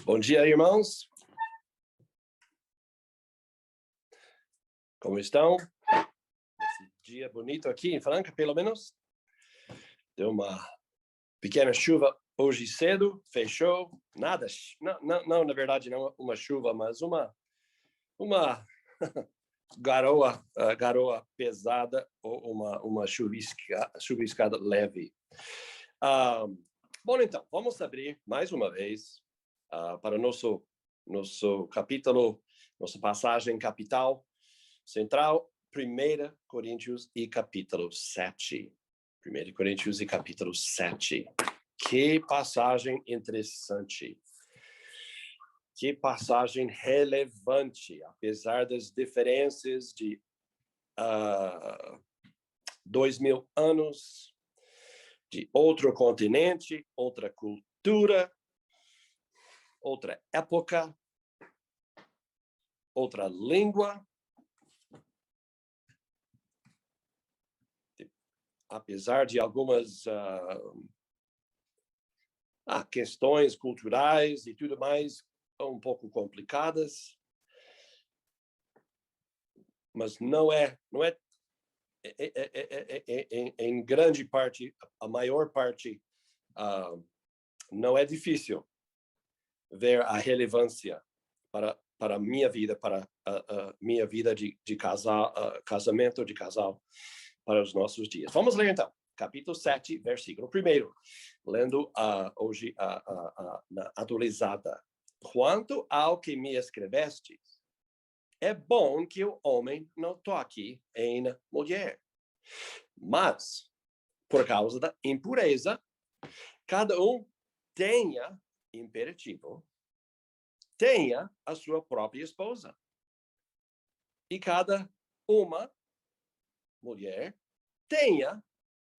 Bom dia, irmãos. Como estão? Esse dia bonito aqui em Franca, pelo menos. Deu uma pequena chuva hoje cedo, fechou. Nada, não, na verdade, não uma chuva, mas uma garoa pesada ou uma chuviscada leve. Bom, então, vamos abrir mais uma vez para nosso capítulo, nossa passagem capital, central, 1 Coríntios e capítulo 7. 1 Coríntios e capítulo 7. Que passagem interessante. Que passagem relevante, apesar das diferenças de 2000 anos, de outro continente, outra cultura, outra época, outra língua. Apesar de algumas questões culturais e tudo mais um pouco complicadas, mas não é em grande parte, a maior parte, não é difícil ver a relevância para a minha vida, para a minha vida de casal, casamento de casal, para os nossos dias. Vamos ler então, capítulo 7, versículo 1, lendo hoje na atualizada. Quanto ao que me escrevestes, é bom que o homem não toque em mulher. Mas, por causa da impureza, cada um tenha imperativo, tenha a sua própria esposa. E cada uma mulher tenha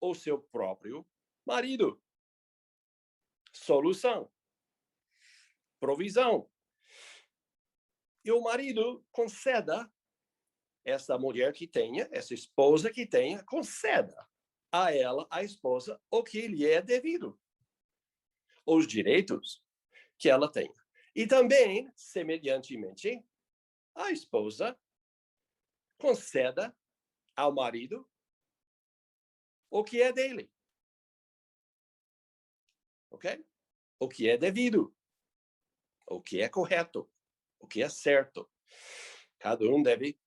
o seu próprio marido. Solução. Provisão. E o marido conceda essa mulher que tenha, essa esposa que tenha, conceda a ela, a esposa, o que lhe é devido. Os direitos que ela tenha. E também, semelhantemente, a esposa conceda ao marido o que é dele. Ok? O que é devido. O que é correto. O que é certo. Cada um deve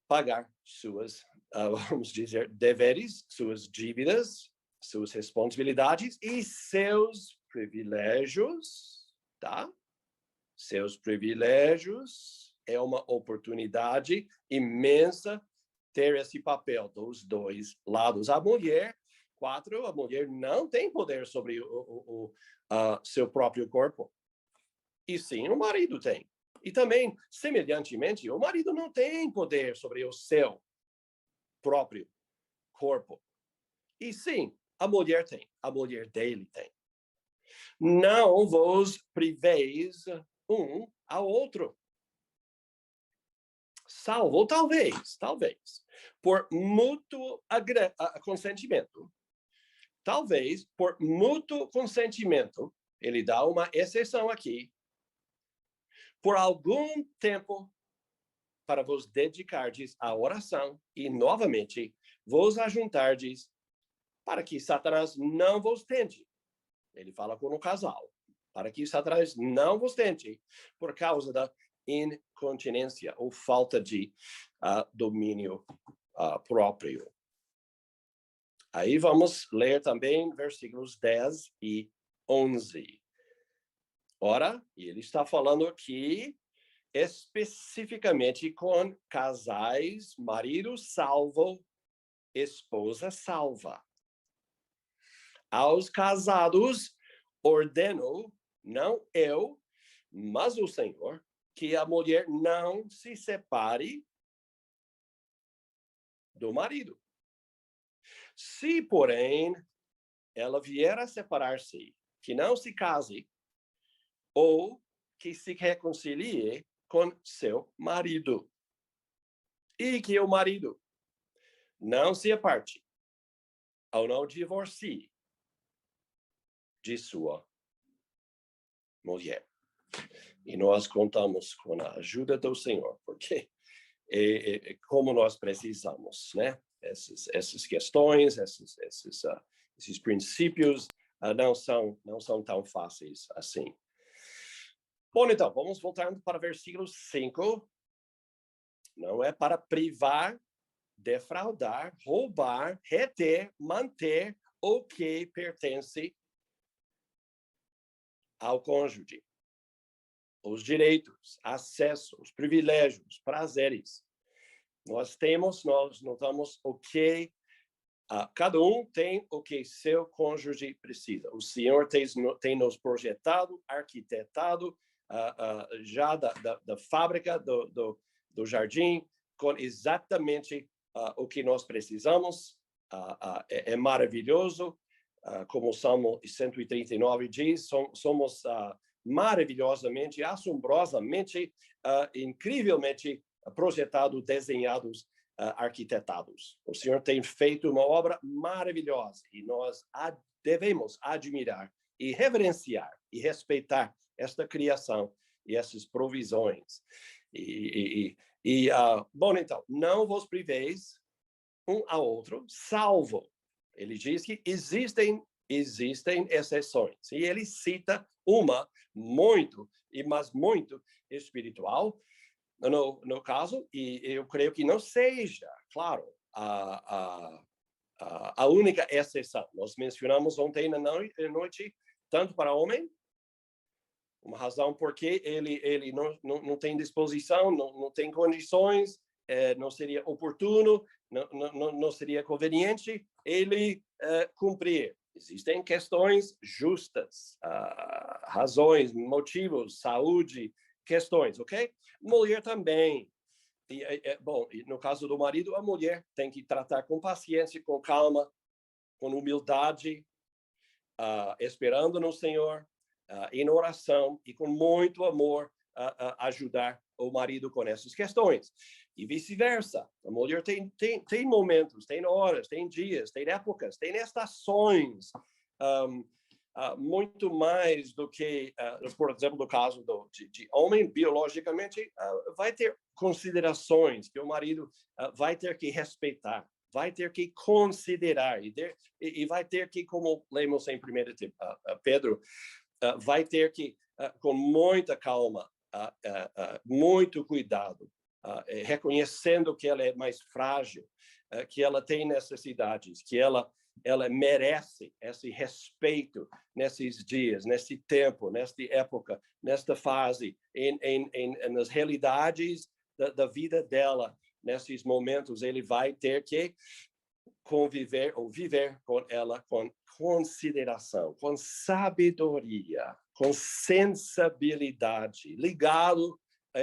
pagar suas, vamos dizer, deveres, suas dívidas, suas responsabilidades e seus privilégios, tá? Seus privilégios é uma oportunidade imensa ter esse papel dos dois lados. A mulher não tem poder sobre o seu próprio corpo. E sim, o marido tem. E também, semelhantemente, o marido não tem poder sobre o seu próprio corpo. E sim, a mulher tem. A mulher dele tem. Não vos priveis um ao outro. Salvo, talvez, por mútuo consentimento. Talvez, por mútuo consentimento, ele dá uma exceção aqui, por algum tempo, para vos dedicardes à oração e, novamente, vos ajuntardes para que Satanás não vos tente. Ele fala com o casal. Para que Satanás não vos tente por causa da incontinência ou falta de domínio próprio. Aí vamos ler também versículos 10 e 11. Ora, ele está falando aqui especificamente com casais, marido salvo, esposa salva. Aos casados, ordeno, não eu, mas o Senhor, que a mulher não se separe do marido. Se, porém, ela vier a separar-se, que não se case, ou que se reconcilie com seu marido. E que o marido não se aparte, ou não divorcie de sua mulher. E nós contamos com a ajuda do Senhor, porque como nós precisamos, né? Essas questões, esses princípios não são tão fáceis assim. Bom, então, vamos voltar para o versículo 5. Não é para privar, defraudar, roubar, reter, manter o que pertence ao cônjuge. Os direitos, acesso, os privilégios, prazeres. Nós notamos o que cada um tem o que seu cônjuge precisa. O Senhor tem nos projetado, arquitetado, já da fábrica, do jardim, com exatamente o que nós precisamos. É maravilhoso, como o Salmo 139 diz, somos maravilhosamente, assombrosamente, incrivelmente projetados, desenhados, arquitetados. O Senhor tem feito uma obra maravilhosa e nós devemos admirar e reverenciar e respeitar esta criação e essas provisões. Bom, então, não vos priveis um ao outro, salvo. Ele diz que existem exceções. E ele cita uma mas muito espiritual, no caso, e eu creio que não seja, claro, a única exceção. Nós mencionamos ontem na noite, tanto para homem, uma razão porque ele não tem disposição, não tem condições, não seria oportuno, não seria conveniente ele cumprir. Existem questões justas, razões, motivos, saúde, questões, ok? Mulher também. Bom, no caso do marido, a mulher tem que tratar com paciência, com calma, com humildade, esperando no Senhor, em oração e com muito amor ajudar o marido com essas questões. E vice-versa. A mulher tem momentos, tem horas, tem dias, tem épocas, tem estações, muito mais do que, por exemplo, no caso de homem, biologicamente, vai ter considerações que o marido vai ter que respeitar, vai ter que considerar, e vai ter que, como lemos em 1 Pedro, vai ter que, com muita calma, muito cuidado, reconhecendo que ela é mais frágil, que ela tem necessidades, que ela merece esse respeito nesses dias, nesse tempo, nesta época, nesta fase, nas realidades da vida dela, nesses momentos, ele vai ter que conviver ou viver com ela com consideração, com sabedoria, com sensibilidade, ligado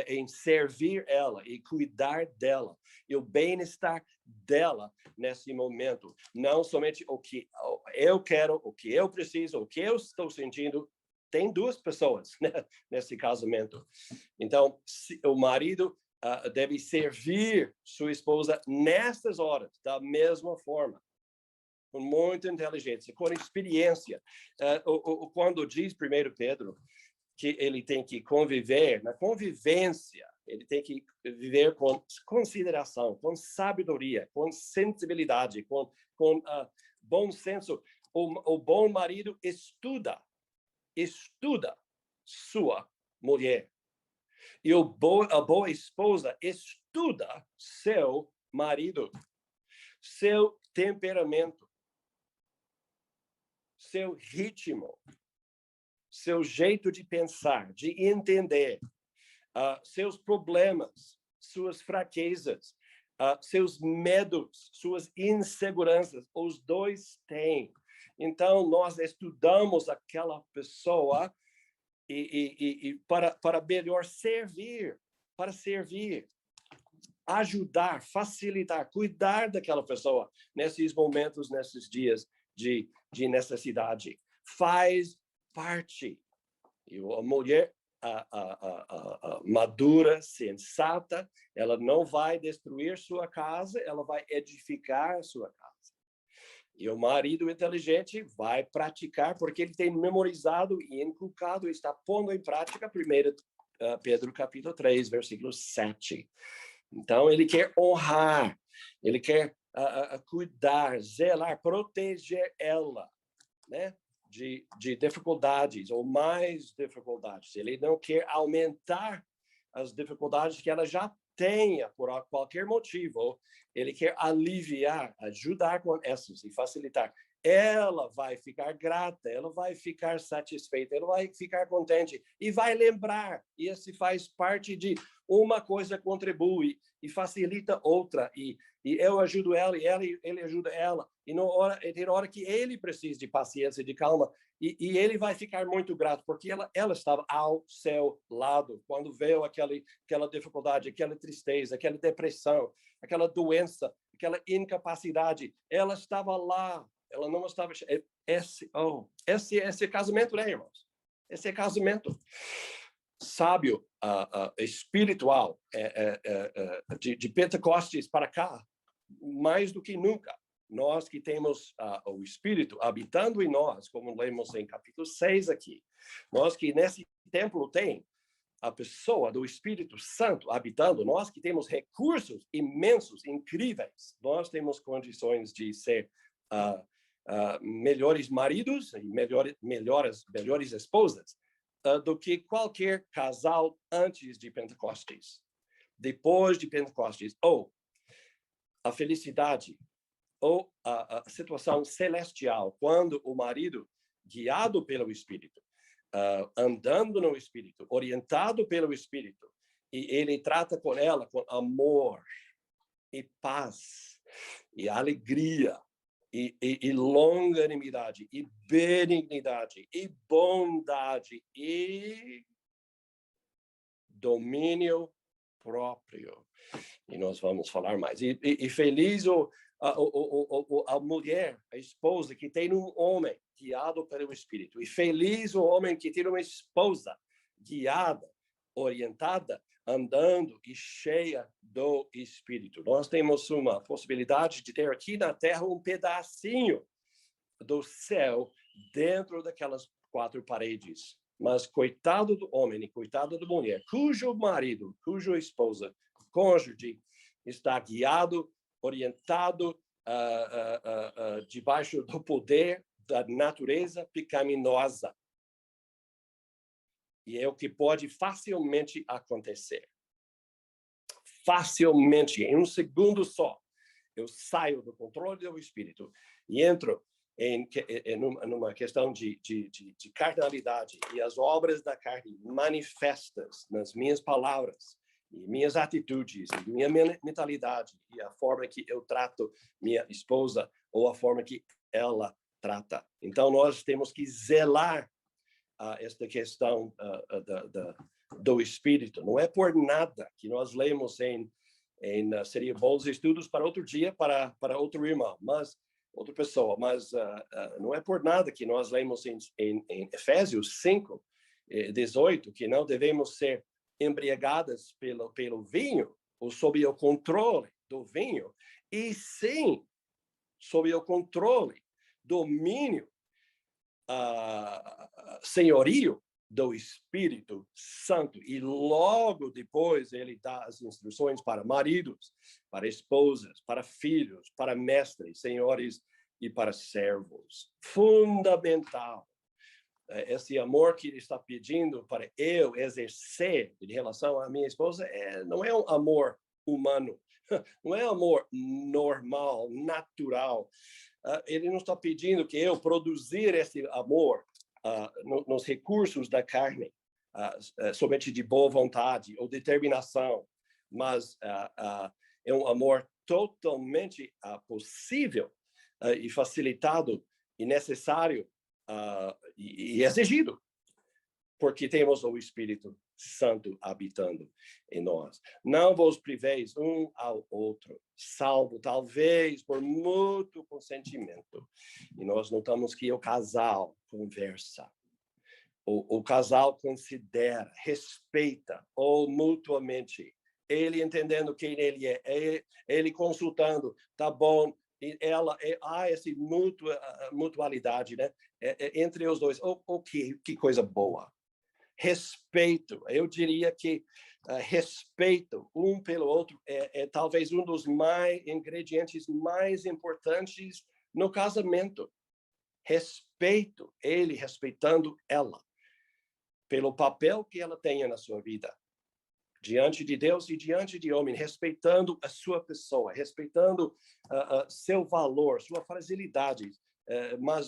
em servir ela e cuidar dela e o bem-estar dela nesse momento, não somente o que eu quero, o que eu preciso, o que eu estou sentindo. Tem duas pessoas, né, nesse casamento. Então, o marido deve servir sua esposa nessas horas da mesma forma, com muita inteligência, com experiência. Quando diz 1 Pedro que ele tem que conviver, na convivência, ele tem que viver com consideração, com sabedoria, com sensibilidade, com bom senso. O bom marido estuda sua mulher. E a boa esposa estuda seu marido, seu temperamento, seu ritmo, seu jeito de pensar, de entender, seus problemas, suas fraquezas, seus medos, suas inseguranças. Os dois têm. Então, nós estudamos aquela pessoa e para melhor servir, ajudar, facilitar, cuidar daquela pessoa nesses momentos, nesses dias de necessidade. Faz parte. E a mulher madura, sensata, ela não vai destruir sua casa, ela vai edificar sua casa. E o marido inteligente vai praticar, porque ele tem memorizado e inculcado, está pondo em prática 1 Pedro capítulo 3, versículo 7. Então, ele quer honrar, ele quer cuidar, zelar, proteger ela, né? De dificuldades ou mais dificuldades. Ele não quer aumentar as dificuldades que ela já tenha por qualquer motivo. Ele quer aliviar, ajudar com essas e facilitar. Ela vai ficar grata, ela vai ficar satisfeita, ela vai ficar contente e vai lembrar. E esse faz parte de uma coisa contribui e facilita outra. E eu ajudo ela e ele ajuda ela. E tem hora que ele precisa de paciência, de calma. E ele vai ficar muito grato, porque ela estava ao seu lado quando veio aquela dificuldade, aquela tristeza, aquela depressão, aquela doença, aquela incapacidade. Ela estava lá. Ela não estava... Esse casamento, né, irmãos? Esse é casamento sábio, espiritual, de Pentecostes para cá, mais do que nunca. Nós que temos o Espírito habitando em nós, como lemos em capítulo 6 aqui, nós que nesse templo tem a pessoa do Espírito Santo habitando, nós que temos recursos imensos, incríveis, nós temos condições de ser melhores maridos e melhores esposas do que qualquer casal antes de Pentecostes. Depois de Pentecostes, ou a felicidade, ou a situação celestial, quando o marido, guiado pelo Espírito, andando no Espírito, orientado pelo Espírito, e ele trata com ela com amor e paz e alegria e longanimidade e benignidade e bondade e domínio próprio. E nós vamos falar mais. E feliz a mulher, a esposa que tem um homem guiado pelo Espírito. E feliz o homem que tem uma esposa guiada, orientada, andando e cheia do Espírito. Nós temos uma possibilidade de ter aqui na Terra um pedacinho do céu dentro daquelas 4 paredes. Mas coitado do homem e coitado da mulher, cujo marido, cuja esposa, cônjuge, está guiado, orientado, debaixo do poder da natureza pecaminosa. E é o que pode facilmente acontecer. Facilmente, em um segundo só, eu saio do controle do Espírito e entro numa questão de carnalidade, e as obras da carne manifestas nas minhas palavras, e minhas atitudes, e minha mentalidade, e a forma que eu trato minha esposa, ou a forma que ela trata. Então, nós temos que zelar esta questão do Espírito. Não é por nada que nós lemos seria bons estudos para outro dia, para outro irmão, mas outra pessoa, mas não é por nada que nós lemos em Efésios 5, 18, que não devemos ser embriagadas pelo vinho, ou sob o controle do vinho, e sim sob o controle, domínio, senhorio do Espírito Santo. E logo depois ele dá as instruções para maridos, para esposas, para filhos, para mestres, senhores e para servos. Fundamental. Esse amor que ele está pedindo para eu exercer em relação à minha esposa não é um amor humano, não é amor normal, natural. Ele não está pedindo que eu produzir esse amor nos recursos da carne, somente de boa vontade ou determinação, mas é um amor totalmente possível e facilitado e necessário e exigido, porque temos o Espírito Santo habitando em nós. Não vos priveis um ao outro, salvo talvez por mútuo consentimento. E nós notamos que o casal conversa, o casal considera, respeita, ou mutuamente, ele entendendo quem ele é, ele consultando, tá bom, e ela, há essa mutualidade, né? Entre os dois. Que coisa boa. Respeito. Eu diria que respeito um pelo outro é talvez um dos ingredientes mais importantes no casamento. Respeito, ele respeitando ela, pelo papel que ela tenha na sua vida, diante de Deus e diante de homem, respeitando a sua pessoa, respeitando seu valor, sua fragilidade,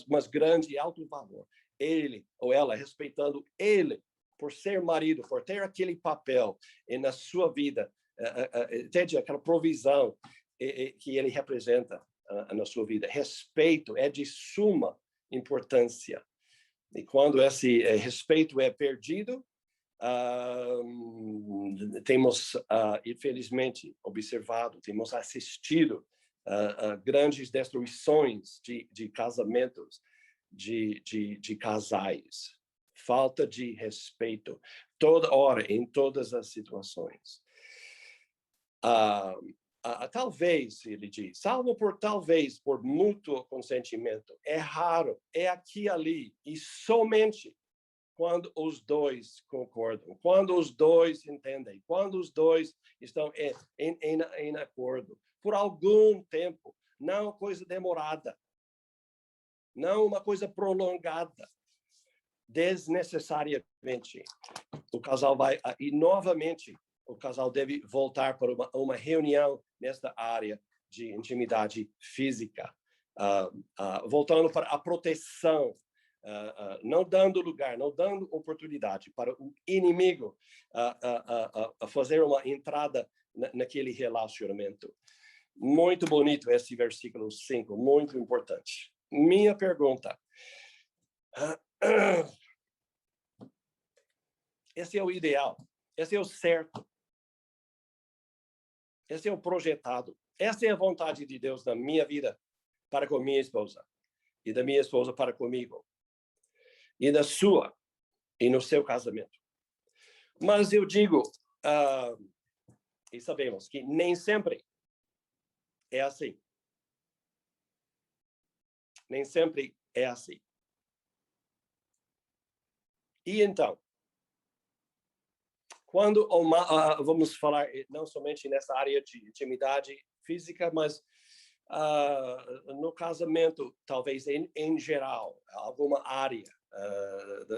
mas grande e alto valor. Ele ou ela respeitando ele, por ser marido, por ter aquele papel na sua vida, entende? Aquela provisão que ele representa na sua vida. Respeito é de suma importância. E quando esse respeito é perdido, temos, infelizmente, observado, temos assistido grandes destruições de casamentos, de casais. Falta de respeito, toda hora, em todas as situações. Talvez, ele diz, salvo talvez por mútuo consentimento, é raro, é aqui e ali, e somente quando os dois concordam, quando os dois entendem, quando os dois estão em acordo, por algum tempo, não coisa demorada, não uma coisa prolongada, desnecessariamente. O casal vai, e novamente, o casal deve voltar para uma reunião nesta área de intimidade física, voltando para a proteção, não dando lugar, não dando oportunidade para o inimigo fazer uma entrada naquele relacionamento. Muito bonito esse versículo 5, muito importante. Minha pergunta. Esse é o ideal, esse é o certo, esse é o projetado, essa é a vontade de Deus na minha vida para com minha esposa e da minha esposa para comigo e da sua e no seu casamento. Mas eu digo, e sabemos que nem sempre é assim. Nem sempre é assim. E então, quando vamos falar não somente nessa área de intimidade física, mas no casamento, talvez em geral, alguma área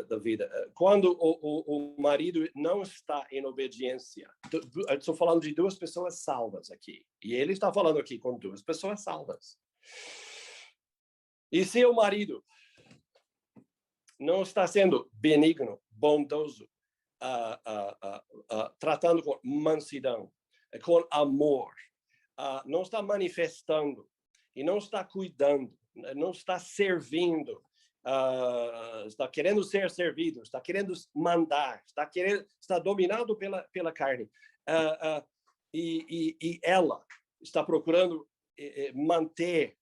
da vida. Quando o marido não está em obediência, estou falando de duas pessoas salvas aqui, e ele está falando aqui com duas pessoas salvas. E se o marido não está sendo benigno, bondoso, tratando com mansidão, com amor, não está manifestando e não está cuidando, não está servindo, está querendo ser servido, está querendo mandar, está dominado pela carne, e ela está procurando manter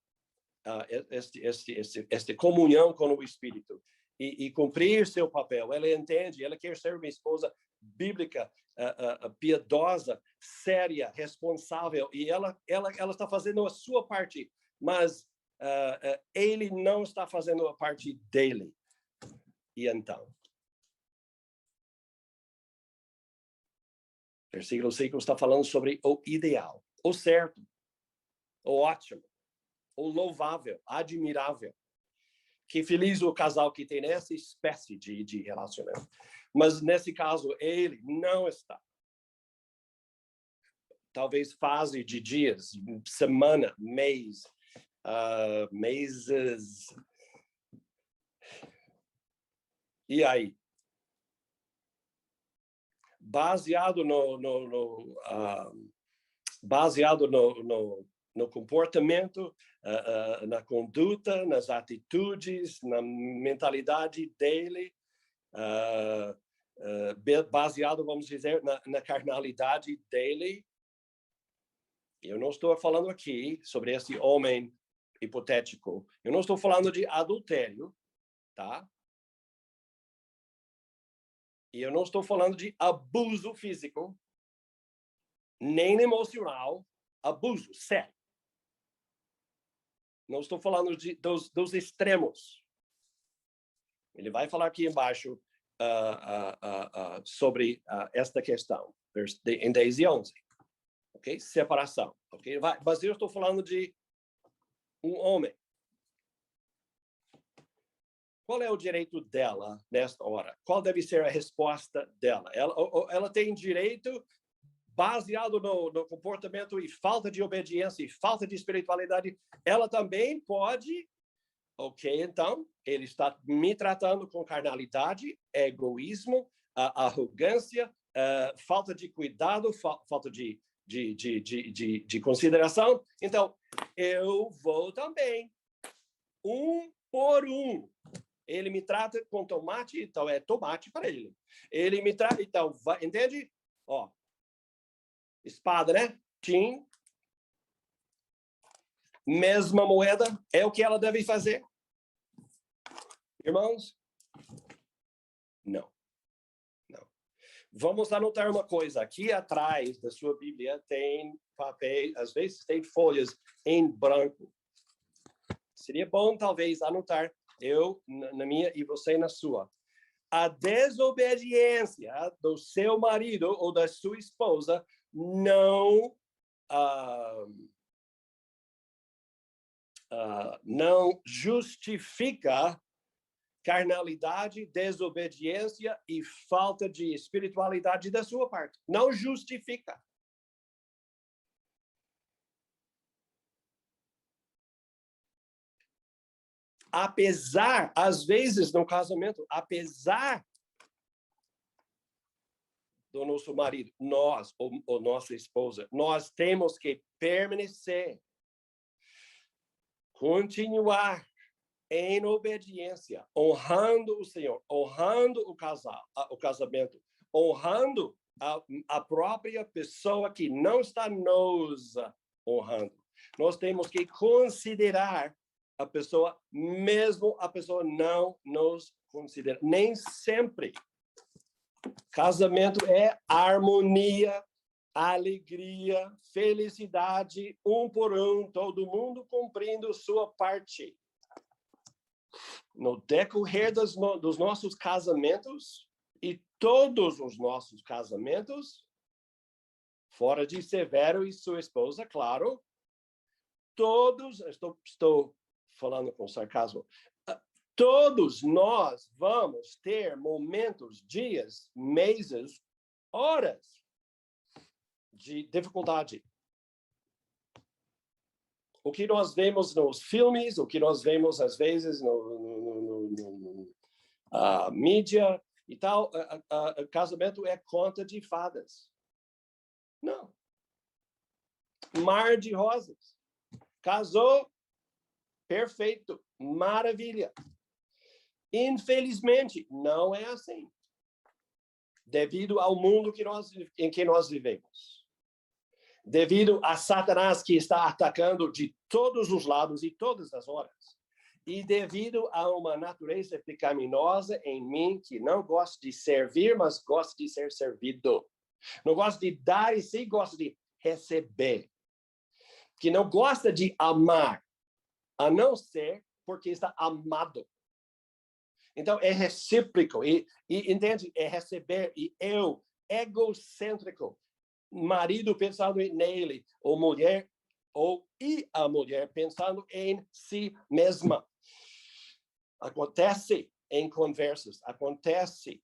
esta comunhão com o Espírito e cumprir seu papel. Ela entende, ela quer ser uma esposa bíblica, piedosa, séria, responsável, e ela está fazendo a sua parte, mas ele não está fazendo a parte dele. E então, versículo 5 está falando sobre o ideal, o certo, o ótimo, o louvável, admirável. Que feliz o casal que tem essa espécie de relacionamento. Mas, nesse caso, ele não está. Talvez fase de dias, semana, mês, meses. E aí? Baseado no comportamento, na conduta, nas atitudes, na mentalidade dele, baseado, vamos dizer, na carnalidade dele. Eu não estou falando aqui sobre esse homem hipotético. Eu não estou falando de adultério, tá? E eu não estou falando de abuso físico, nem emocional, abuso sério. Não estou falando dos extremos. Ele vai falar aqui embaixo sobre esta questão, em 10 e 11. Ok? Separação. Ok? Mas eu estou falando de um homem. Qual é o direito dela nesta hora? Qual deve ser a resposta dela? Ela tem direito baseado no comportamento e falta de obediência e falta de espiritualidade. Ela também pode, ok, então, ele está me tratando com carnalidade, egoísmo, arrogância, falta de cuidado, falta de consideração. Então, eu vou também, um por um. Ele me trata com tomate, então é tomate para ele. Ele me trata, então, entende? Ó, espada, né? Tim. Mesma moeda, é o que ela deve fazer. Irmãos? Não. Vamos anotar uma coisa. Aqui atrás da sua Bíblia tem papel, às vezes tem folhas em branco. Seria bom, talvez, anotar eu na minha e você na sua. A desobediência do seu marido ou da sua esposa não justifica carnalidade, desobediência e falta de espiritualidade da sua parte. Não justifica. Apesar, às vezes, no casamento, apesar do nosso marido, nós, ou nossa esposa, nós temos que permanecer, continuar em obediência, honrando o Senhor, honrando o casamento, honrando a própria pessoa que não está nos honrando. Nós temos que considerar a pessoa, mesmo a pessoa não nos considera. Nem sempre. Casamento é harmonia, alegria, felicidade, um por um, todo mundo cumprindo sua parte. No decorrer dos nossos casamentos, e todos os nossos casamentos, fora de Severo e sua esposa, claro, todos, estou falando com sarcasmo, todos nós vamos ter momentos, dias, meses, horas de dificuldade. O que nós vemos nos filmes, o que nós vemos às vezes na mídia e tal, casamento é conta de fadas. Não. Mar de rosas. Casou, perfeito, maravilha. Infelizmente, não é assim. Devido ao mundo em que nós vivemos. Devido a Satanás que está atacando de todos os lados e todas as horas. E devido a uma natureza pecaminosa em mim que não gosta de servir, mas gosta de ser servido. Não gosta de dar e sim gosta de receber. Que não gosta de amar, a não ser porque está amado. Então, é recíproco, e entende? É receber, e eu, egocêntrico, marido pensando nele, ou a mulher pensando em si mesma. Acontece em conversas, acontece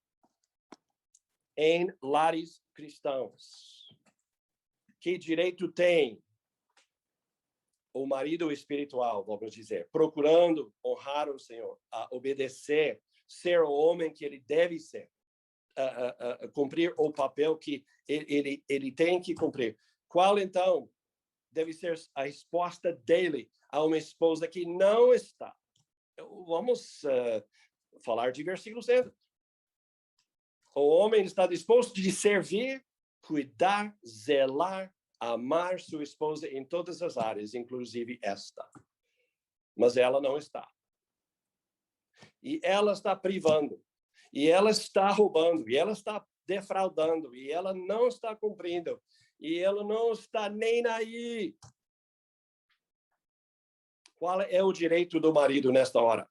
em lares cristãos. Que direito tem o marido espiritual, vamos dizer, procurando honrar o Senhor, a obedecer, ser o homem que ele deve ser, cumprir o papel que ele tem que cumprir. Qual, então, deve ser a resposta dele a uma esposa que não está? Vamos falar de versículo 7. O homem está disposto de servir, cuidar, zelar, amar sua esposa em todas as áreas, inclusive esta. Mas ela não está. E ela está privando. E ela está roubando. E ela está defraudando. E ela não está cumprindo. E ela não está nem aí. Qual é o direito do marido nesta hora?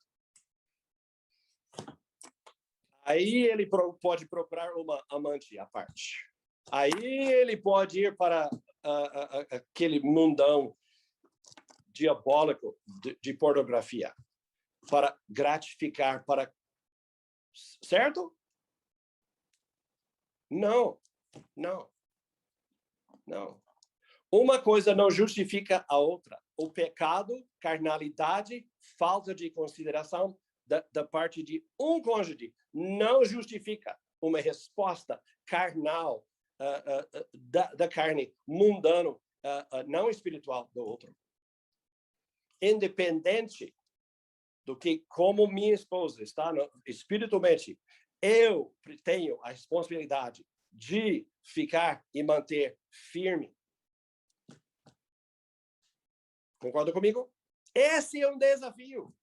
Aí ele pode procurar uma amante à parte. Aí ele pode ir para aquele mundão diabólico de pornografia para gratificar, certo? Não. Uma coisa não justifica a outra. O pecado, carnalidade, falta de consideração da parte de um cônjuge não justifica uma resposta carnal da carne, mundano, não espiritual do outro. Independente do que, como minha esposa está espiritualmente, eu tenho a responsabilidade de ficar e manter firme. Concorda comigo? Esse é um desafio.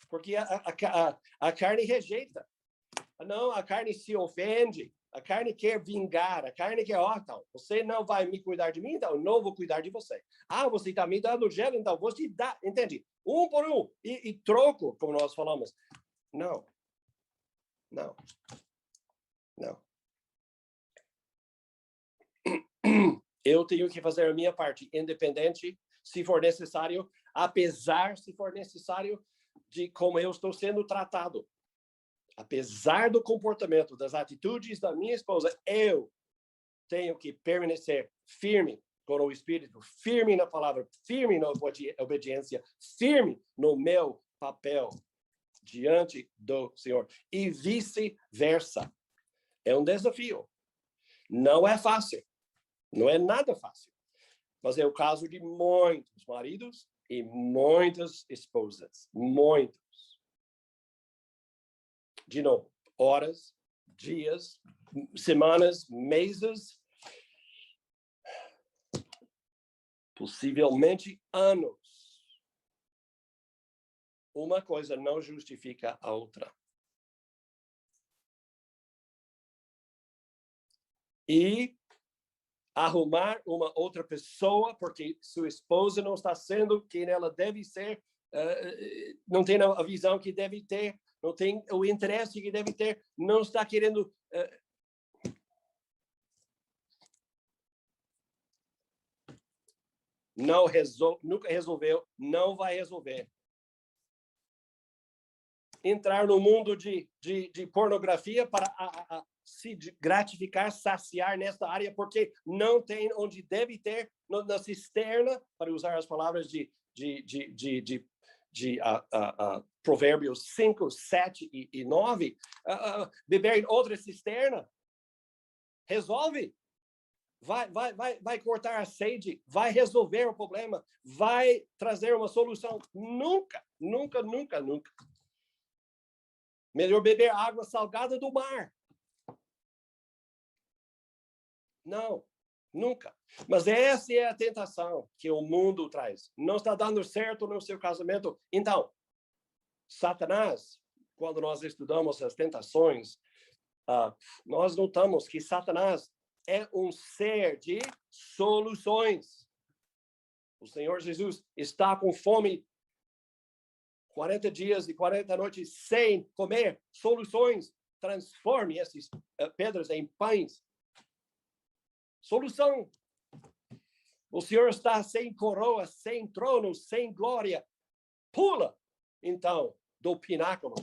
Porque a carne rejeita. Não, a carne se ofende. A carne quer vingar. A carne quer, então, você não vai me cuidar de mim, então eu não vou cuidar de você. Você está me dando gelo, então vou te dar. Entende? Um por um. E troco, como nós falamos. Não. Eu tenho que fazer a minha parte, independente, se for necessário, apesar, se for necessário, de como eu estou sendo tratado. Apesar do comportamento, das atitudes da minha esposa, eu tenho que permanecer firme com o Espírito, firme na palavra, firme na obediência, firme no meu papel diante do Senhor. E vice-versa. É um desafio. Não é fácil. Não é nada fácil. Mas é o caso de muitos maridos e muitas esposas. Muitos. De novo, horas, dias, semanas, meses, possivelmente anos. Uma coisa não justifica a outra. E arrumar uma outra pessoa, porque sua esposa não está sendo quem ela deve ser, não tem a visão que deve ter, não tem o interesse que deve ter, não está querendo... nunca resolveu, não vai resolver. Entrar no mundo de pornografia para se gratificar, saciar nesta área, porque não tem onde deve ter, na cisterna, para usar as palavras de Provérbios 5, 7 e 9, beber em outra cisterna, resolve. Vai cortar a sede, vai resolver o problema, vai trazer uma solução. Nunca. Melhor beber água salgada do mar. Não, nunca. Mas essa é a tentação que o mundo traz. Não está dando certo no seu casamento. Então, Satanás, quando nós estudamos as tentações, nós notamos que Satanás é um ser de soluções. O Senhor Jesus está com fome 40 dias e 40 noites sem comer. Soluções. Transforme essas pedras em pães. Solução. O Senhor está sem coroa, sem trono, sem glória. Pula, então, do pináculo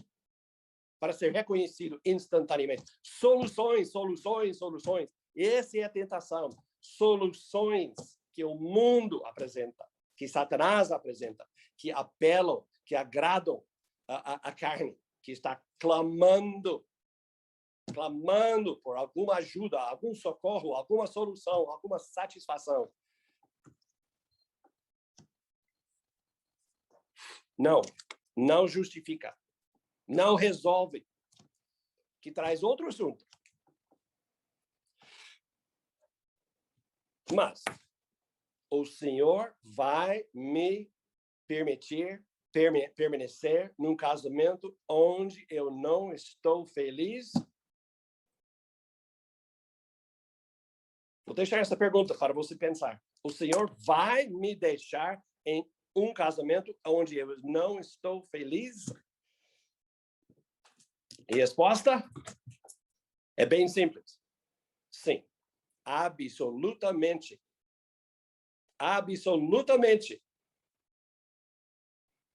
para ser reconhecido instantaneamente. Soluções. Essa é a tentação. Soluções que o mundo apresenta, que Satanás apresenta, que apelam, que agradam a carne, que está clamando por alguma ajuda, algum socorro, alguma solução, alguma satisfação. Não justifica. Não resolve. Que traz outro assunto. Mas o Senhor vai me permitir permanecer num casamento onde eu não estou feliz? Vou deixar essa pergunta para você pensar. O Senhor vai me deixar em um casamento onde eu não estou feliz? E a resposta é bem simples. Sim, absolutamente. Absolutamente.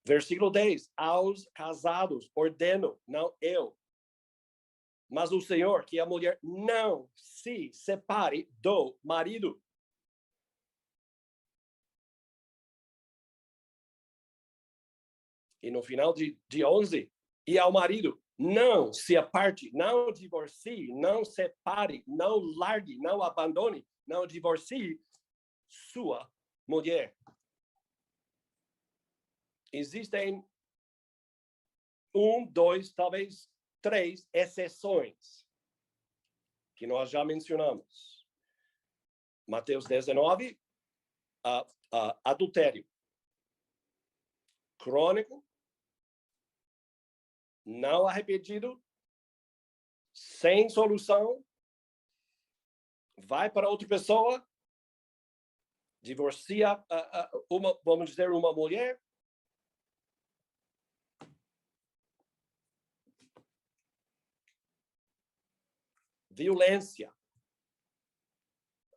Versículo 10. Aos casados ordeno, não eu, mas o Senhor, que a mulher não se separe do marido. E no final de 11, e ao marido, não se aparte, não divorcie, não separe, não largue, não abandone, não divorcie sua mulher. Existem 1, 2, talvez 3 exceções que nós já mencionamos. Mateus 19, adultério crônico, não arrependido, sem solução, vai para outra pessoa, divorcia vamos dizer, uma mulher, violência,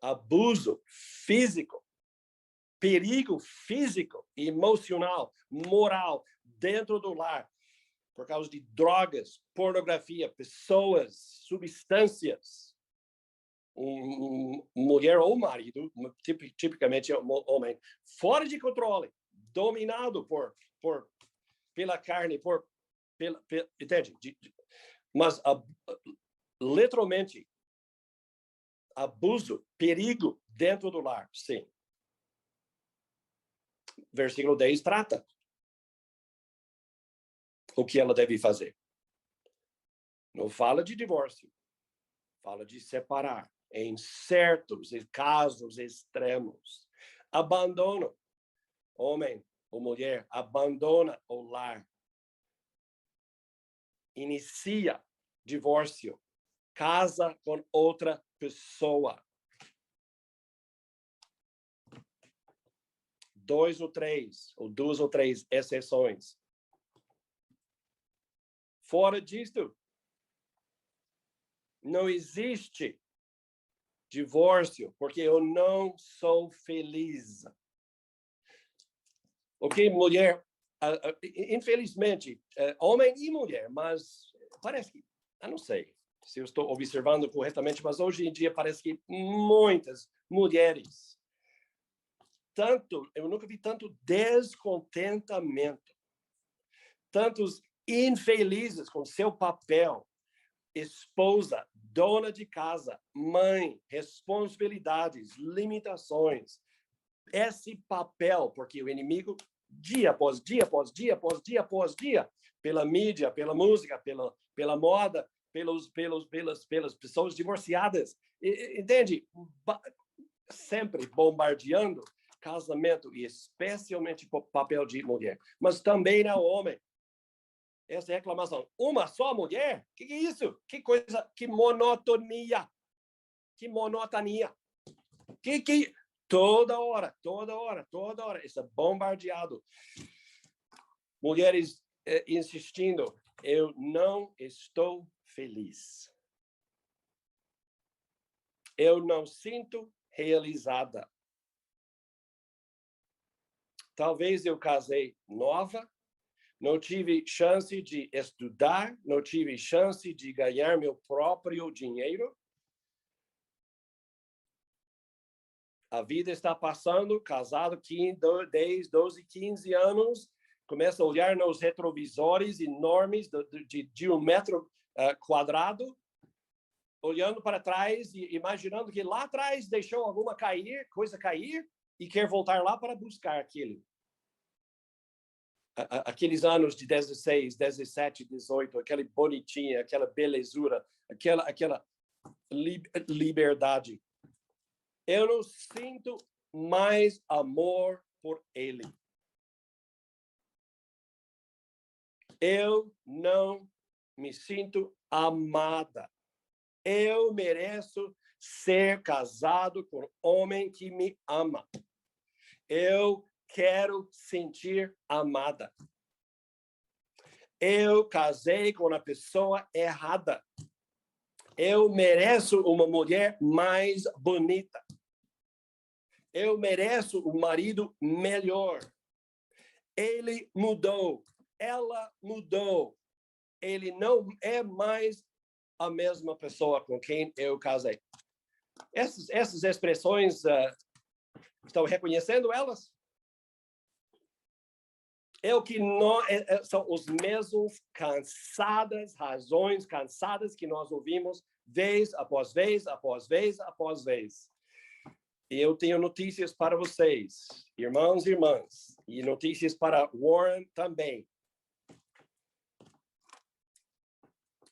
abuso físico, perigo físico, emocional, moral, dentro do lar, por causa de drogas, pornografia, pessoas, substâncias. Mulher ou marido, tipicamente homem, fora de controle, dominado pela carne, entende? Mas literalmente abuso, perigo dentro do lar, sim. Versículo 10 trata o que ela deve fazer. Não fala de divórcio, fala de separar em certos casos extremos. Abandono, homem ou mulher, abandona o lar. Inicia divórcio, casa com outra pessoa. 2 ou 3 exceções. Fora disto, não existe divórcio, porque eu não sou feliz. Ok, mulher, infelizmente, homem e mulher, mas parece que, eu não sei se eu estou observando corretamente, mas hoje em dia parece que muitas mulheres, eu nunca vi tanto descontentamento, tantos infelizes com seu papel, esposa, dona de casa, mãe, responsabilidades, limitações. Esse papel, porque o inimigo, dia após dia, após dia, após dia, após dia, pela mídia, pela música, pela moda, pelas pessoas divorciadas, entende? Sempre bombardeando casamento, e especialmente o papel de mulher, mas também na homem. Essa reclamação. Uma só mulher? Que é isso? Que coisa, que monotonia. Que monotonia. Que toda hora, isso é bombardeado. Mulheres insistindo, eu não estou feliz. Eu não sinto realizada. Talvez eu casei nova, não tive chance de estudar, não tive chance de ganhar meu próprio dinheiro. A vida está passando, casado 10, 12, 15 anos, começa a olhar nos retrovisores enormes de 1 metro quadrado, olhando para trás e imaginando que lá atrás deixou alguma coisa cair e quer voltar lá para buscar aquilo. Aqueles anos de 16, 17, 18, aquela bonitinha, aquela belezura, aquela liberdade. Eu não sinto mais amor por ele. Eu não me sinto amada. Eu mereço ser casado com um homem que me ama. Eu quero sentir amada. Eu casei com a pessoa errada. Eu mereço uma mulher mais bonita. Eu mereço um marido melhor. Ele mudou. Ela mudou. Ele não é mais a mesma pessoa com quem eu casei. Essas expressões, estão reconhecendo elas? São os mesmos razões cansadas que nós ouvimos vez após vez, após vez, após vez. E eu tenho notícias para vocês, irmãos e irmãs, e notícias para Warren também.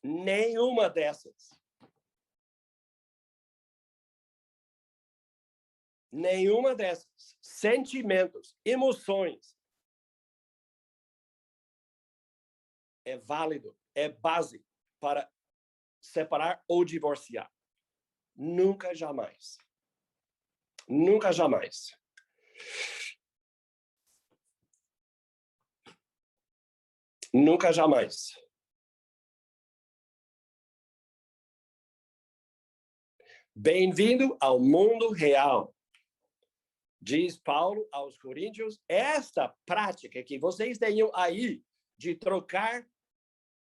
Nenhuma dessas sentimentos, emoções é válido, é base para separar ou divorciar. Nunca, jamais. Nunca, jamais. Nunca, jamais. Bem-vindo ao mundo real. Diz Paulo aos Coríntios, esta prática que vocês tenham aí de trocar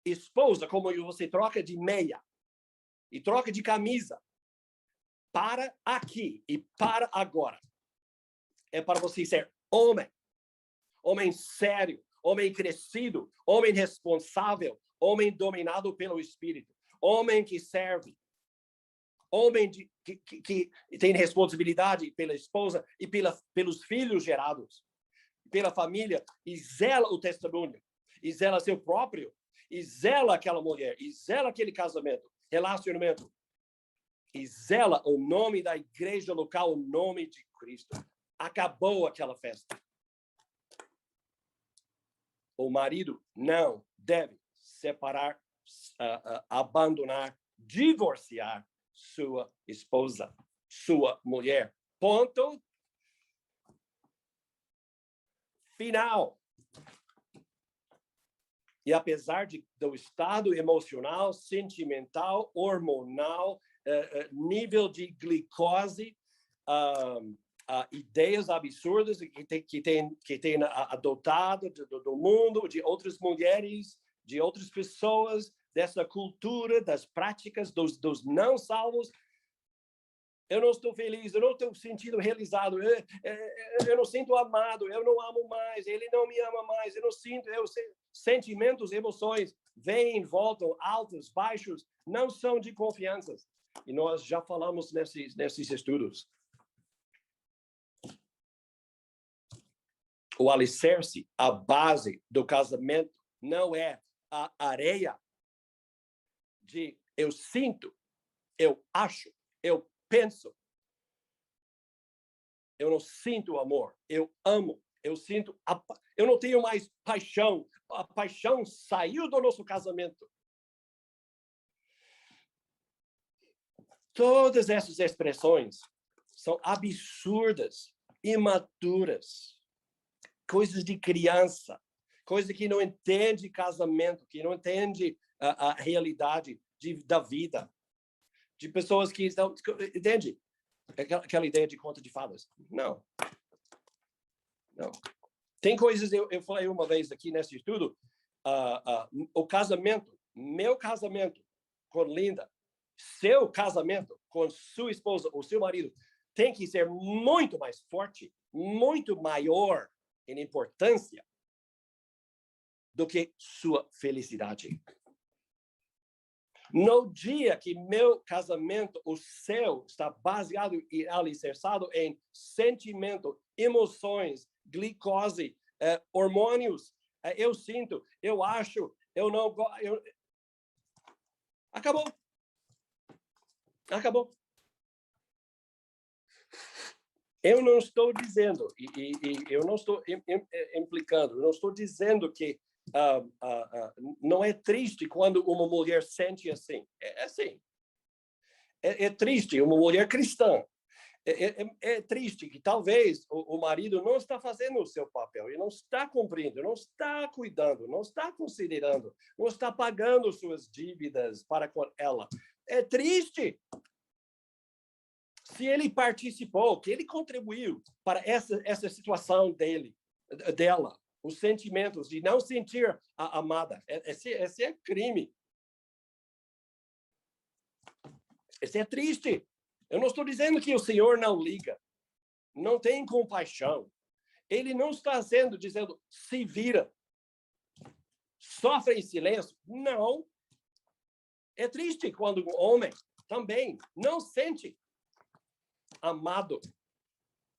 esposa, como você troca de meia e troca de camisa, para aqui e para agora. É para você ser homem. Homem sério, homem crescido, homem responsável, homem dominado pelo Espírito, homem que serve, homem que tem responsabilidade pela esposa e pelos filhos gerados, pela família, e zela o testemunho, e zela seu próprio, e zela aquela mulher, e zela aquele casamento, relacionamento, e zela o nome da igreja local, o nome de Cristo. Acabou aquela festa. O marido não deve separar, abandonar, divorciar sua esposa, sua mulher. Ponto final. E apesar do estado emocional, sentimental, hormonal, nível de glicose, ideias absurdas que tem adotado do mundo, de outras mulheres, de outras pessoas, dessa cultura, das práticas dos não salvos. Eu não estou feliz, eu não estou sentindo realizado, eu não sinto amado, eu não amo mais, ele não me ama mais, eu não sinto, sentimentos, emoções, vêm, voltam, altos, baixos, não são de confiança. E nós já falamos nesses estudos. O alicerce, a base do casamento, não é a areia de eu sinto, eu acho, eu penso. Eu não sinto amor, eu amo, eu não tenho mais paixão. A paixão saiu do nosso casamento. Todas essas expressões são absurdas, imaturas, coisas de criança, coisa que não entende casamento, que não entende a realidade da vida, de pessoas que estão, entende? Aquela ideia de conto de fadas. Não. Tem coisas, eu falei uma vez aqui nesse estudo, o casamento, meu casamento com Linda, seu casamento com sua esposa ou seu marido, tem que ser muito mais forte, muito maior em importância do que sua felicidade. No dia que meu casamento, o seu, está baseado e alicerçado em sentimento, emoções, glicose, hormônios, eu sinto, eu acho, eu não gosto. Acabou. Acabou. Eu não estou dizendo, e eu não estou implicando, eu não estou dizendo que não é triste quando uma mulher sente assim. É assim. É triste, uma mulher cristã É triste que talvez o marido não está fazendo o seu papel, ele não está cumprindo, não está cuidando, não está considerando, não está pagando suas dívidas para com ela. É triste. Se ele participou, que ele contribuiu para essa situação dela, os sentimentos de não sentir a amada, esse é crime. Esse é triste. Eu não estou dizendo que o Senhor não liga, não tem compaixão. Ele não está dizendo, se vira, sofre em silêncio. Não. É triste quando o homem também não sente amado,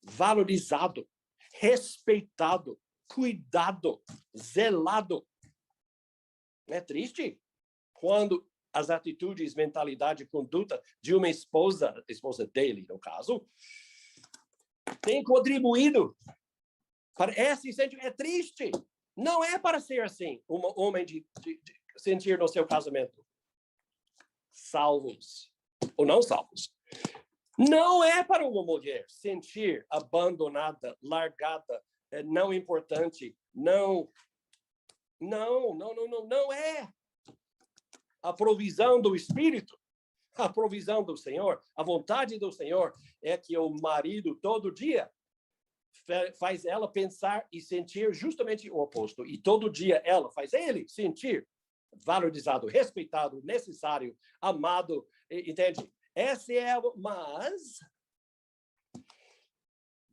valorizado, respeitado, cuidado, zelado. É triste quando as atitudes, mentalidade, conduta de uma esposa dele, no caso, tem contribuído para esse sentimento. É triste. Não é para ser assim, um homem de sentir no seu casamento salvos ou não salvos. Não é para uma mulher sentir abandonada, largada, não importante, não é. A provisão do Espírito, a provisão do Senhor, a vontade do Senhor é que o marido todo dia faz ela pensar e sentir justamente o oposto. E todo dia ela faz ele sentir valorizado, respeitado, necessário, amado, entende? Mas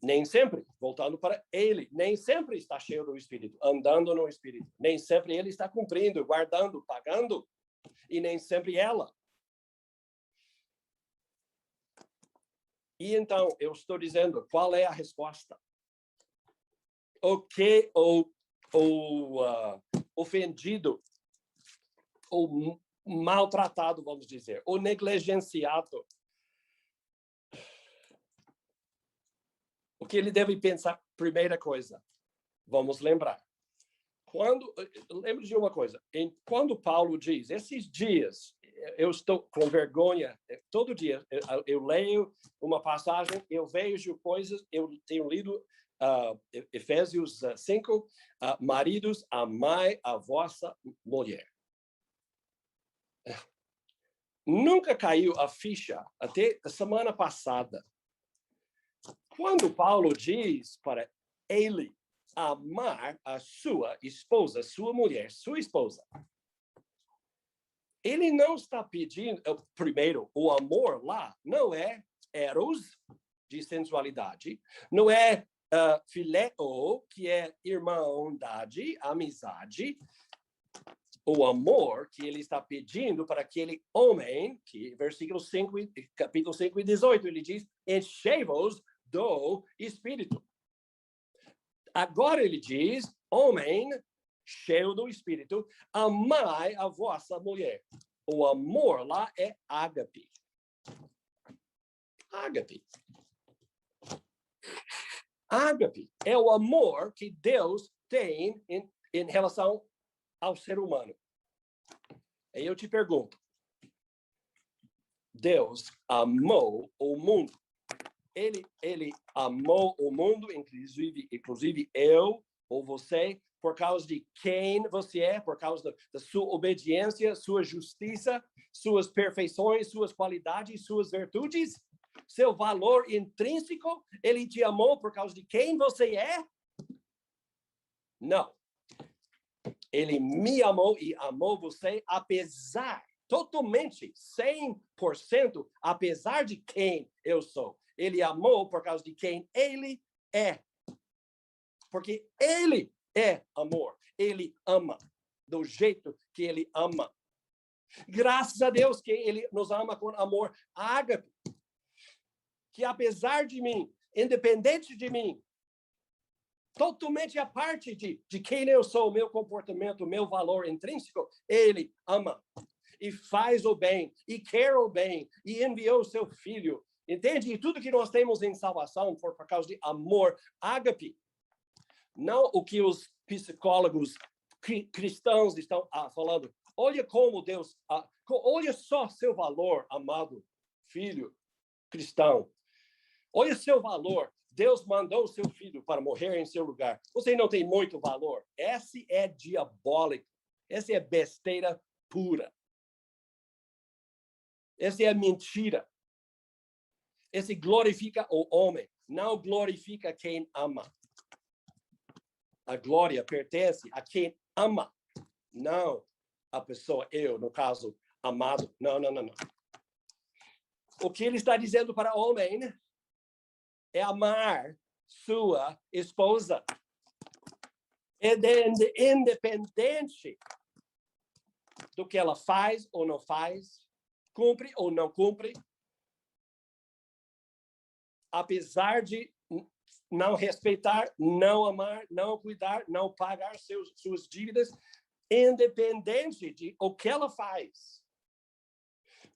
nem sempre, voltando para ele, nem sempre está cheio do Espírito, andando no Espírito. Nem sempre ele está cumprindo, guardando, pagando. E nem sempre ela. E então, eu estou dizendo, qual é a resposta? O que o ofendido, ou maltratado, vamos dizer, ou negligenciado, o que ele deve pensar? Primeira coisa, vamos lembrar. Lembre de uma coisa, quando Paulo diz, esses dias, eu estou com vergonha, todo dia eu leio uma passagem, eu vejo coisas, eu tenho lido Efésios 5, maridos, amai a vossa mulher. Nunca caiu a ficha, até a semana passada, quando Paulo diz para ele amar a sua esposa, sua mulher, sua esposa. Ele não está pedindo, primeiro, o amor lá não é eros, de sensualidade, não é fileo, que é irmandade, amizade. O amor que ele está pedindo para aquele homem, que versículo 5, capítulo 5 e 18, ele diz, enchei-vos do Espírito. Agora ele diz, homem cheio do Espírito, amai a vossa mulher. O amor lá é ágape. Ágape. Ágape é o amor que Deus tem em relação ao ser humano. Aí eu te pergunto, Deus amou o mundo. Ele amou o mundo, inclusive eu ou você, por causa de quem você é, por causa da sua obediência, sua justiça, suas perfeições, suas qualidades, suas virtudes, seu valor intrínseco. Ele te amou por causa de quem você é? Não. Ele me amou e amou você apesar, totalmente, 100%, apesar de quem eu sou. Ele amou por causa de quem ele é. Porque ele é amor. Ele ama do jeito que ele ama. Graças a Deus que ele nos ama com amor ágape. Que apesar de mim, independente de mim, totalmente a parte de quem eu sou, meu comportamento, meu valor intrínseco, ele ama. E faz o bem, e quer o bem, e enviou o seu filho. Entende? E tudo que nós temos em salvação por causa de amor ágape. Não o que os psicólogos cristãos estão falando. Olha como Deus... olha só seu valor, amado filho cristão. Olha o seu valor. Deus mandou o seu filho para morrer em seu lugar. Você não tem muito valor. Esse é diabólico. Essa é besteira pura. Essa é mentira. Esse glorifica o homem, não glorifica quem ama. A glória pertence a quem ama, não a pessoa, eu, no caso, amado. Não. O que ele está dizendo para o homem é amar sua esposa. Independente do que ela faz ou não faz, cumpre ou não cumpre, apesar de não respeitar, não amar, não cuidar, não pagar suas dívidas, independente de o que ela faz.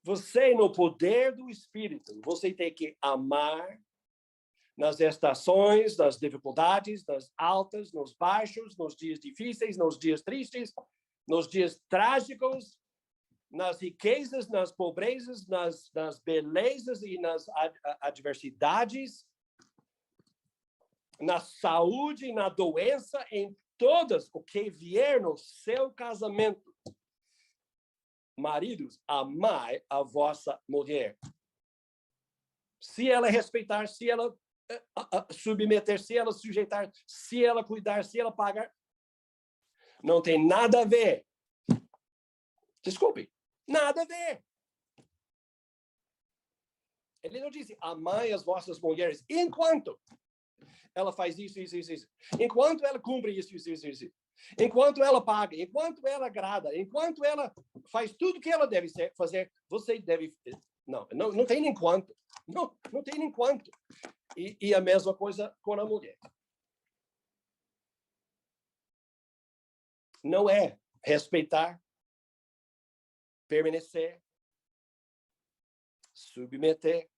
Você, no poder do Espírito, você tem que amar nas estações, nas dificuldades, nas altas, nos baixos, nos dias difíceis, nos dias tristes, nos dias trágicos, nas riquezas, nas pobrezas, nas belezas e nas adversidades, na saúde, na doença, em todas o que vier no seu casamento. Maridos, amai a vossa mulher. Se ela respeitar, se ela submeter, se ela sujeitar, se ela cuidar, se ela pagar, não tem nada a ver. Desculpe, nada a ver. Ele não disse, amai as vossas mulheres, enquanto ela faz isso. Enquanto ela cumpre isso. Enquanto ela paga, enquanto ela agrada, enquanto ela faz tudo que ela deve fazer, você deve... Não tem enquanto. Não tem enquanto. E a mesma coisa com a mulher. Não é respeitar, permanecer, submeter,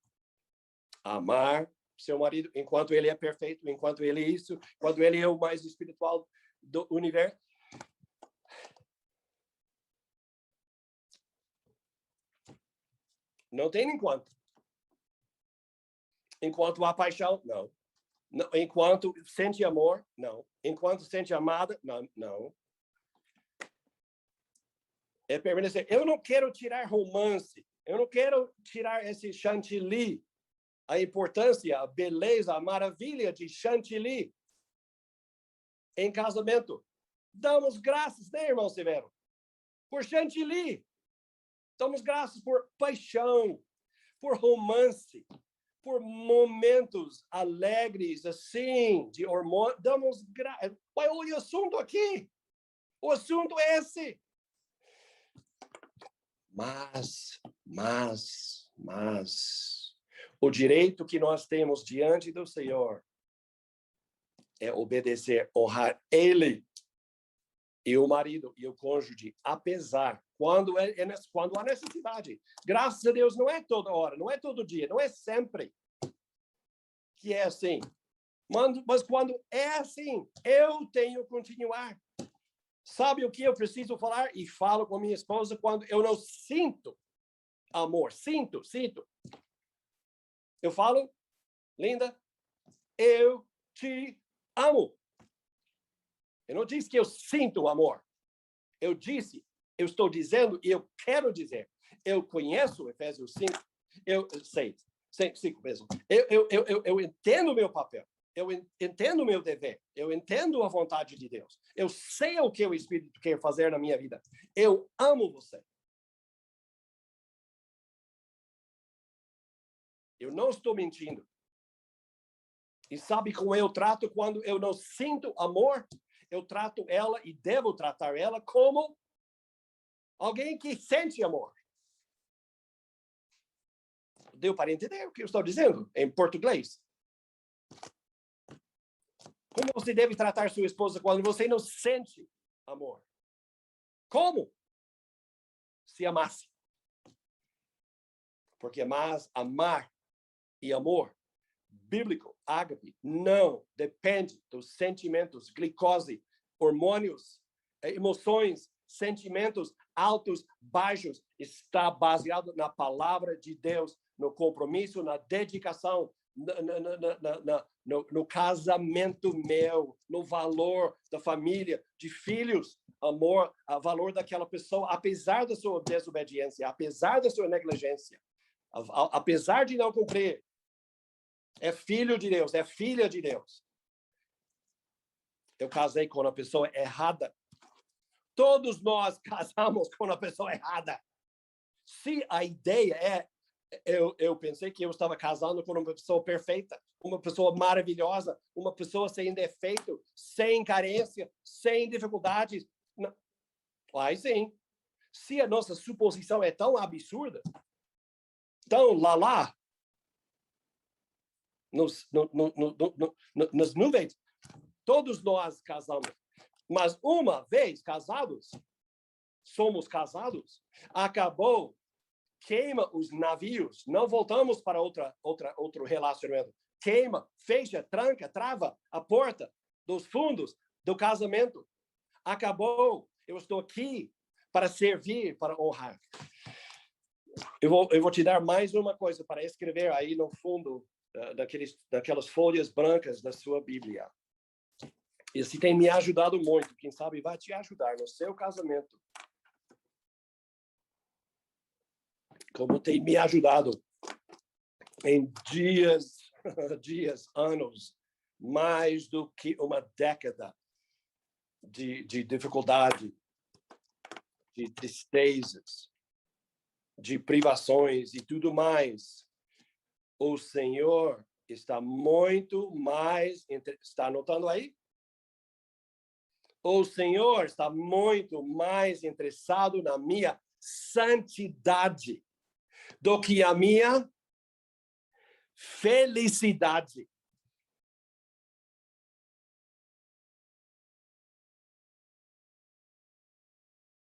amar seu marido enquanto ele é perfeito, enquanto ele é isso, quando ele é o mais espiritual do universo. Não tem enquanto. Enquanto há paixão, não. Enquanto sente amor, não. Enquanto sente amada, não. É permanecer. Eu não quero tirar romance. Eu não quero tirar esse chantilly. A importância, a beleza, a maravilha de chantilly em casamento. Damos graças, né, irmão Severo? Por chantilly. Damos graças por paixão, por romance, por momentos alegres, assim, de hormônio. Damos graças. Olha o assunto aqui. O assunto é esse. Mas, o direito que nós temos diante do Senhor é obedecer, honrar Ele e o marido e o cônjuge, apesar, quando há necessidade. Graças a Deus, não é toda hora, não é todo dia, não é sempre que é assim. Mas quando é assim, eu tenho que continuar. Sabe o que eu preciso falar? E falo com minha esposa quando eu não sinto amor. Sinto. Eu falo, linda, eu te amo. Eu não disse que eu sinto amor. Eu estou dizendo e eu quero dizer. Eu conheço Efésios 5, eu sei, 5 mesmo. Eu entendo o meu papel. Eu entendo o meu dever. Eu entendo a vontade de Deus. Eu sei o que o Espírito quer fazer na minha vida. Eu amo você. Eu não estou mentindo. E sabe como eu trato quando eu não sinto amor? Eu trato ela e devo tratar ela como alguém que sente amor. Deu para entender o que eu estou dizendo em português? Como você deve tratar sua esposa quando você não sente amor? Como? Se amasse. Porque amar e amor bíblico, ágape, não depende dos sentimentos, glicose, hormônios, emoções, sentimentos altos, baixos. Está baseado na palavra de Deus, no compromisso, na dedicação no casamento meu, no valor da família, de filhos, amor, o valor daquela pessoa, apesar da sua desobediência, apesar da sua negligência, apesar de não cumprir. É filho de Deus, é filha de Deus. Eu casei com a pessoa errada. Todos nós casamos com a pessoa errada. Se a ideia é... Eu pensei que eu estava casando com uma pessoa perfeita, uma pessoa maravilhosa, uma pessoa sem defeito, sem carência, sem dificuldades. Não. Aí sim. Se a nossa suposição é tão absurda, tão lá, nas nuvens, todos nós casamos. Mas uma vez casados, somos casados, acabou, queima os navios, não voltamos para outro relacionamento. Queima, fecha, tranca, trava a porta dos fundos do casamento. Acabou. Eu estou aqui para servir, para honrar. Eu vou te dar mais uma coisa para escrever aí no fundo daquelas folhas brancas da sua Bíblia. Esse tem me ajudado muito. Quem sabe vai te ajudar no seu casamento. Como tem me ajudado em dias, anos, mais do que uma década de dificuldade, de tristezas, de privações e tudo mais. O Senhor está muito mais... Está anotando aí? O Senhor está muito mais interessado na minha santidade do que a minha felicidade.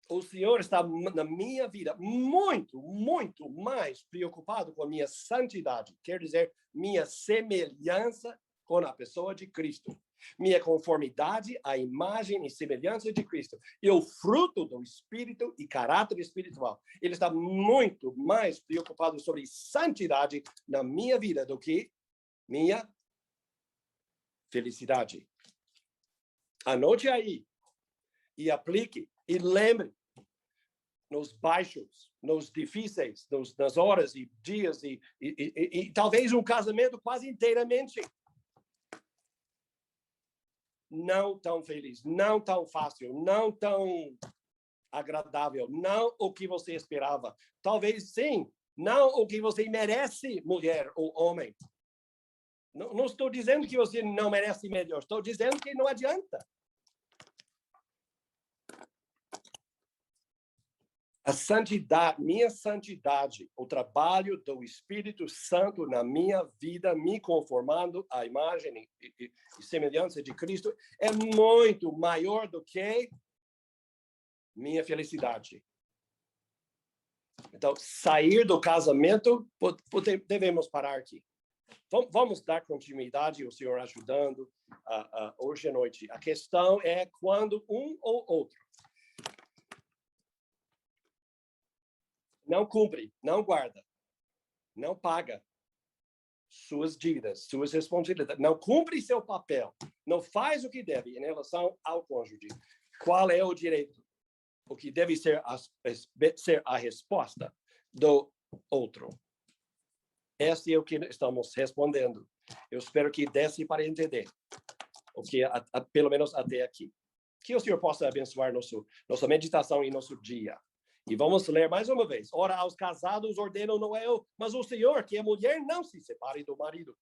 O Senhor está na minha vida muito, muito mais preocupado com a minha santidade. Quer dizer, minha semelhança com a pessoa de Cristo. Minha conformidade à imagem e semelhança de Cristo. E o fruto do Espírito e caráter espiritual. Ele está muito mais preocupado sobre santidade na minha vida do que minha felicidade. Anote aí e aplique e lembre nos baixos, nos difíceis, nas horas e dias e talvez um casamento quase inteiramente não tão feliz, não tão fácil, não tão agradável, não o que você esperava. Talvez sim, não o que você merece, mulher ou homem. Não estou dizendo que você não merece melhor, estou dizendo que não adianta. A santidade, minha santidade, o trabalho do Espírito Santo na minha vida, me conformando à imagem e semelhança de Cristo, é muito maior do que minha felicidade. Então, sair do casamento, devemos parar aqui. Vamos dar continuidade, o Senhor ajudando hoje à noite. A questão é quando um ou outro não cumpre, não guarda, não paga suas dívidas, suas responsabilidades, não cumpre seu papel, não faz o que deve em relação ao cônjuge. Qual é o direito? O que deve ser a resposta do outro? Esse é o que estamos respondendo. Eu espero que desse para entender o que pelo menos até aqui. Que o Senhor possa abençoar nossa meditação e nosso dia. E vamos ler mais uma vez. Ora, aos casados ordeno não eu, mas o Senhor, que a mulher não se separe do marido.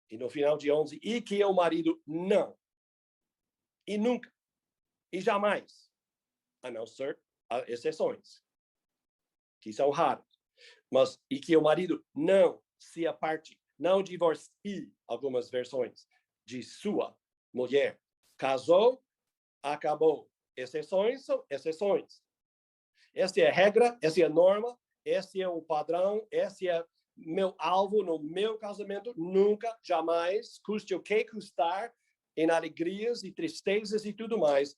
E no final de 11, e que o marido não, e nunca, e jamais, a não ser exceções, que são raras, mas e que o marido não se aparte, não divorcie, algumas versões, de sua mulher. Casou, acabou. Exceções são exceções. Essa é a regra, essa é a norma, esse é o padrão, esse é meu alvo no meu casamento. Nunca, jamais, custe o que custar, em alegrias e tristezas e tudo mais.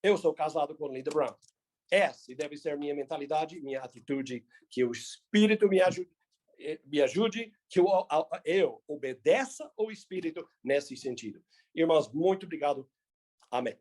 Eu sou casado com Linda Brown. Essa deve ser minha minha atitude, que o Espírito me ajude, que eu obedeça ao Espírito nesse sentido. Irmãos, muito obrigado. Amém.